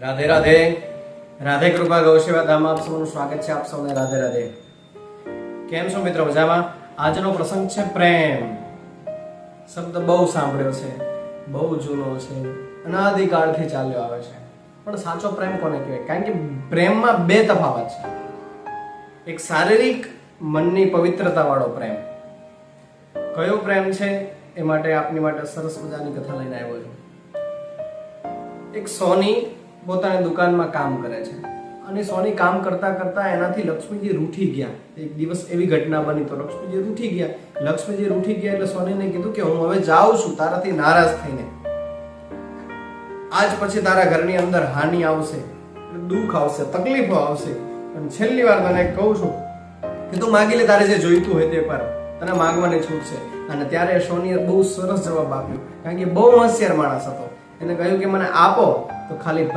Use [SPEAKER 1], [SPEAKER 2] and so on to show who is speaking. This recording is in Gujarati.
[SPEAKER 1] રાધે રાધે. રાધે કૃપા ગૌસેવા ધામમાં આપ સૌનું સ્વાગત છે. આપ સૌને રાધે રાધે. કેમ છો મિત્રો? મજામાં? આજનો પ્રસંગ છે પ્રેમ. શબ્દ બહુ સાંભળ્યો છે, બહુ જૂનો છે, અનાદિકાળથી ચાલ્યો આવે છે. પણ સાચો પ્રેમ કોને કહેવાય? કારણ કે પ્રેમમાં બે તફાવત છે. એક શારીરિક મનની પવિત્રતા વાળો પ્રેમ. કયો પ્રેમ છે એ માટે આપની માટે સરસ મજાની કથા લઈને આવ્યો છું. એક સોની પોતાની દુકાનમાં કામ કરે છે અને સોની કામ કરતા કરતા એનાથી લક્ષ્મીજી રૂઠી ગયા. એક દિવસ એવી ઘટના બની તો લક્ષ્મીજી રૂઠી ગયા એટલે સોનીને કીધું કે હું હવે જાઉં છું તારાથી નારાજ થઈને. આજ પછી તારા ઘરની અંદર હાનિ આવશે, દુઃખ આવશે, તકલીફો આવશે, અને છેલ્લી વાર તને કહું છું કે તું માગી લે, તારે જે જોઈતું હોય તે પર તને માંગવાની છૂટ છે. અને ત્યારે સોનીએ બહુ સરસ જવાબ આપ્યો, કારણ કે બહુ હોશિયાર માણસ હતો. એને કહ્યું કે મને આપો તો ખાલી